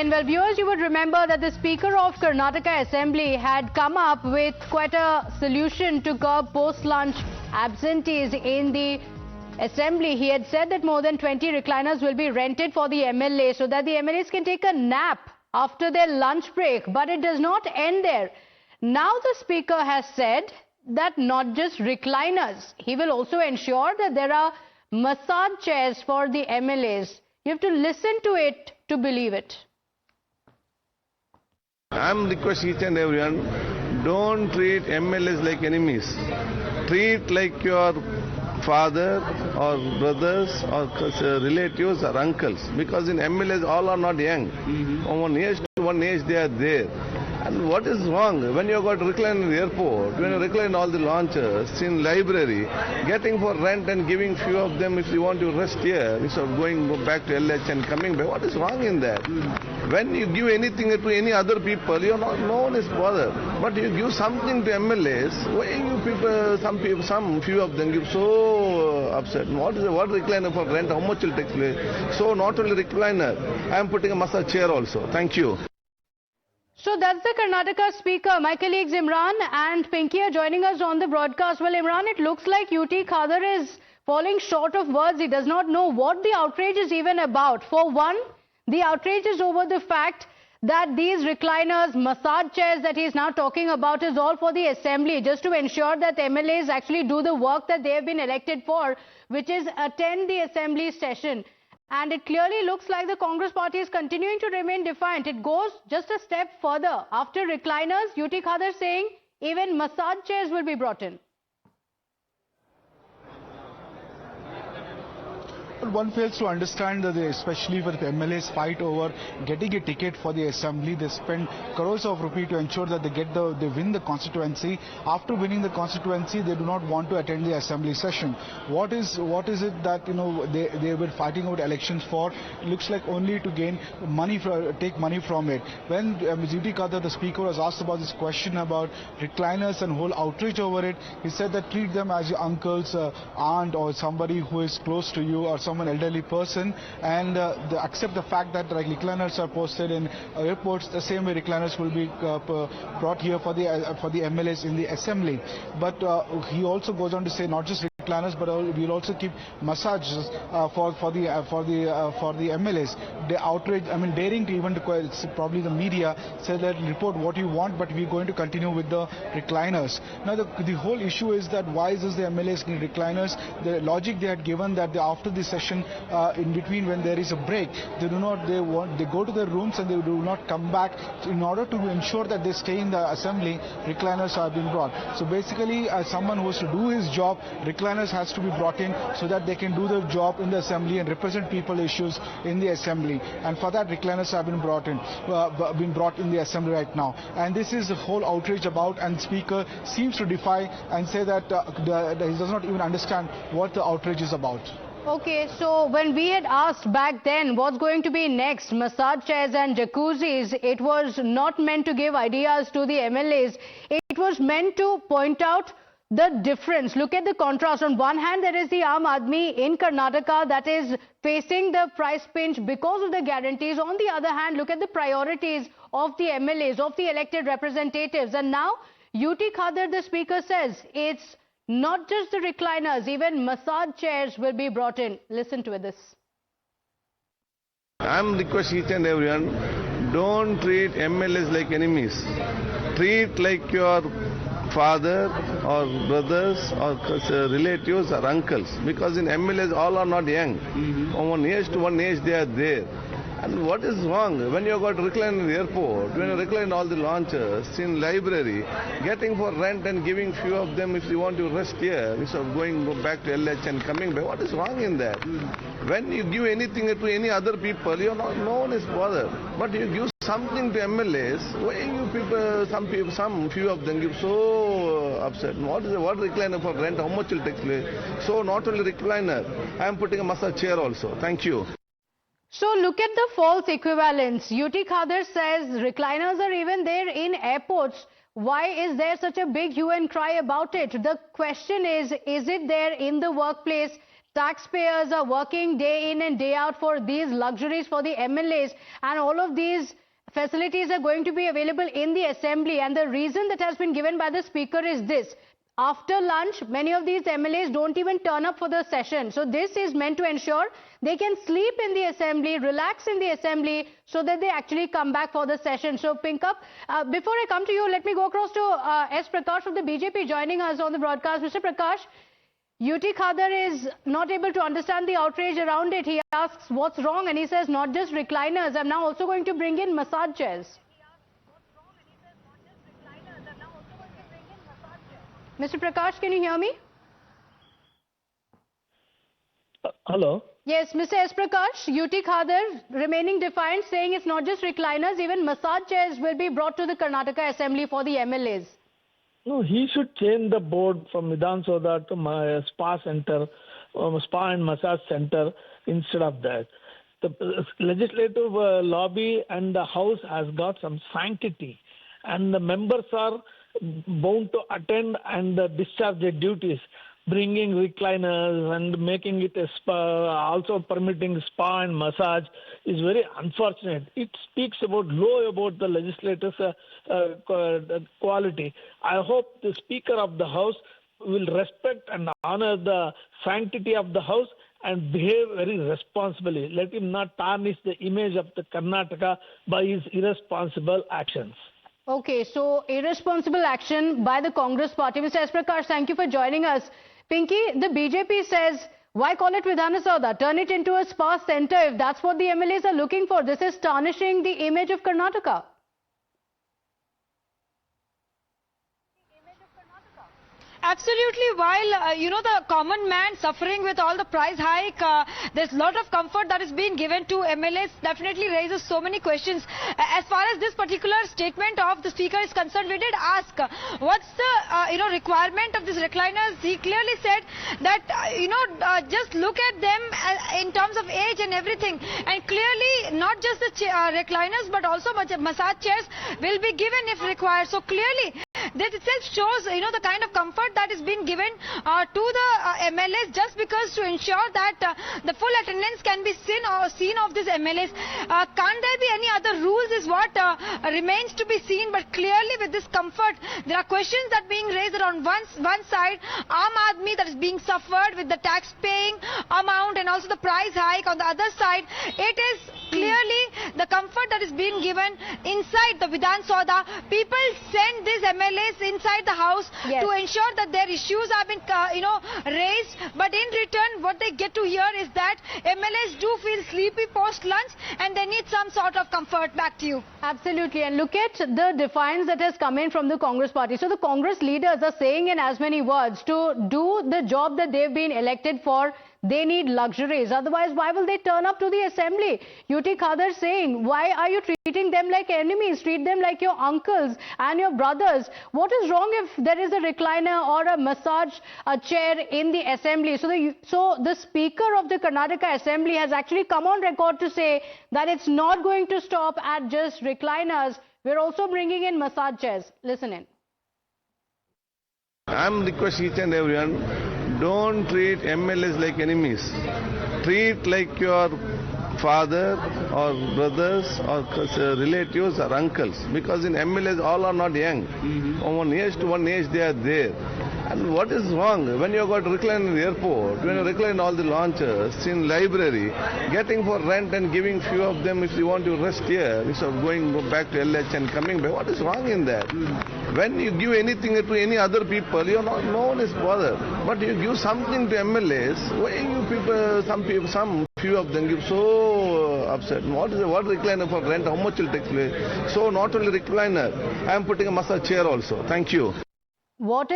in. Well, viewers, you would remember that the Speaker of Karnataka Assembly had come up with quite a solution to curb post-lunch absentees in the Assembly. He had said that more than 20 recliners will be rented for the MLAs so that the MLAs can take a nap after their lunch break. But it does not end there. Now the Speaker has said that not just recliners, he will also ensure that there are massage chairs for the MLAs. You have to listen to it to believe it. I'm requesting each and everyone, don't treat MLAs like enemies. Treat like your father or brothers or relatives or uncles, because in MLAs all are not young. From one age to one age they are there. And what is wrong? When you got recline in the airport, when you recline all the launchers in library, getting for rent and giving few of them if you want to rest here, instead of going back to LH and coming back, what is wrong in that? When you give anything to any other people, you're not, no one is bothered. But you give something to MLAs, why you people, some few of them give so upset. What recliner for rent? How much will take place? So not only recliner, I am putting a massage chair also. Thank you. So that's the Karnataka Speaker. My colleagues Imran and Pinky are joining us on the broadcast. Well, Imran, it looks like U.T. Khader is falling short of words. He does not know what the outrage is even about. For one, the outrage is over the fact that these recliners, massage chairs that he is now talking about is all for the Assembly, just to ensure that MLAs actually do the work that they have been elected for, which is attend the Assembly session. And it clearly looks like the Congress party is continuing to remain defiant. It goes just a step further. After recliners, U.T. Khader saying even massage chairs will be brought in. One fails to understand that especially with MLAs fight over getting a ticket for the Assembly. They spend crores of rupees to ensure that they win the constituency. After winning the constituency, they do not want to attend the Assembly session. What is it that they were fighting out elections for? It looks like only to gain money, take money from it. When U.T. Khader, the Speaker, was asked about this question about recliners and whole outrage over it, he said that treat them as your uncles, aunt, or somebody who is close to you, or an elderly person, and accept the fact that recliners are posted in airports. The same way recliners will be brought here for the MLAs in the Assembly. But he also goes on to say not just recliners, but we'll also keep massages for the MLAs. The outrage, I mean, daring to even probably the media said that report what you want, but we're going to continue with the recliners. Now the whole issue is that why is the MLAs need recliners? The logic they had given that after the session in between, when there is a break, they go to their rooms and they do not come back. In order to ensure that they stay in the Assembly, recliners are being brought. So basically, as someone who has to do his job, recliners has to be brought in so that they can do their job in the Assembly and represent people issues in the Assembly. And for that, recliners have been brought in the Assembly right now. And this is the whole outrage about, and Speaker seems to defy and say that he does not even understand what the outrage is about. Okay, so when we had asked back then what's going to be next, massage chairs and jacuzzis, it was not meant to give ideas to the MLAs. It was meant to point out the difference. Look at the contrast. On one hand, there is the Aam Aadmi in Karnataka that is facing the price pinch because of the guarantees. On the other hand, look at the priorities of the MLAs, of the elected representatives. And now, U.T. Khader, the Speaker, says it's not just the recliners, even massage chairs will be brought in. Listen to this. I'm requesting each and everyone, don't treat MLAs like enemies. Treat like your father or brothers or relatives or uncles, because in MLAs all are not young. From one age to one age they are there. And what is wrong? When you got recline in the airport, when you recline all the launchers in library, getting for rent and giving few of them if you want to rest here, instead of going back to LH and coming back, what is wrong in that? When you give anything to any other people, you're not, no one is bothered. But you give something to MLAs, why you people, some few of them give so upset. What recliner for rent? How much will take place? So not only recliner, I am putting a massage chair also. Thank you. So look at the false equivalence. U.T. Khader says recliners are even there in airports. Why is there such a big hue and cry about it? The question is it there in the workplace? taxpayers are working day in and day out for these luxuries for the MLAs, and all of these facilities are going to be available in the assembly. And the reason that has been given by the speaker is this: after lunch, many of these MLAs don't even turn up for the session. So this is meant to ensure they can sleep in the assembly, relax in the assembly, so that they actually come back for the session. So Pinkap, before I come to you, let me go across to S. Prakash of the BJP joining us on the broadcast. Mr. Prakash, U.T. Khader is not able to understand the outrage around it. He asks what's wrong, and he says not just recliners, I'm now also going to bring in massage chairs. Mr. Prakash, can you hear me? Hello. Yes, Mr. S. Prakash, U.T. Khader remaining defiant, saying it's not just recliners, even massage chairs will be brought to the Karnataka Assembly for the MLAs. No, he should change the board from Vidhan Soda to my spa center, spa and massage center instead of that. The legislative lobby and the house has got some sanctity, and the members are bound to attend and discharge their duties. Bringing recliners and making it a spa, also permitting spa and massage, is very unfortunate. It speaks low about the legislator's quality. I hope the Speaker of the House will respect and honor the sanctity of the House and behave very responsibly. Let him not tarnish the image of the Karnataka by his irresponsible actions. Okay, so irresponsible action by the Congress party. Mr. S. Prakash, thank you for joining us. Pinky, the BJP says, why call it Vidhana Sauda? Turn it into a spa center if that's what the MLAs are looking for. This is tarnishing the image of Karnataka. Absolutely. While, the common man suffering with all the price hike, there's a lot of comfort that is being given to MLAs, definitely raises so many questions. As far as this particular statement of the speaker is concerned, we did ask, what's the, requirement of these recliners? He clearly said that, just look at them in terms of age and everything. And clearly, not just the recliners, but also massage chairs will be given if required. So clearly, this itself shows, the kind of comfort that is being given to the MLAs, just because to ensure that the full attendance can be seen of these MLAs. Can't there be any other rules is what remains to be seen, but clearly with this comfort, there are questions that are being raised on one side, Aam Aadmi that is being suffered with the tax paying amount and also the price hike. On the other side, it is clearly the comfort that is being given inside the Vidhan Soda. People send these MLAs inside the house to ensure that their issues have been, raised. But in return, what they get to hear is that MLAs do feel sleepy post-lunch and they need some sort of comfort. Back to you. Absolutely. And look at the defiance that has come in from the Congress party. So the Congress leaders are saying in as many words, to do the job that they've been elected for, they need luxuries. Otherwise, why will they turn up to the assembly? U.T. Khader saying, why are you treating them like enemies? Treat them like your uncles and your brothers. What is wrong if there is a recliner or a massage chair in the assembly? So the Speaker of the Karnataka Assembly has actually come on record to say that it's not going to stop at just recliners. We're also bringing in massage chairs. Listen in. I'm requesting each and everyone, don't treat MLAs like enemies. Treat like your father or brothers or relatives or uncles. Because in MLAs all are not young. From one age to one age they are there. And what is wrong? When you got recliner in the airport, when you recline all the launchers in library, getting for rent and giving few of them if you want to rest here, instead of going back to LH and coming back, what is wrong in that? When you give anything to any other people, you are not, no one is bothered. But you give something to MLAs, why you people, some few of them give so upset. What recliner for rent? How much will take place? So not only recliner, I am putting a massage chair also. Thank you. What is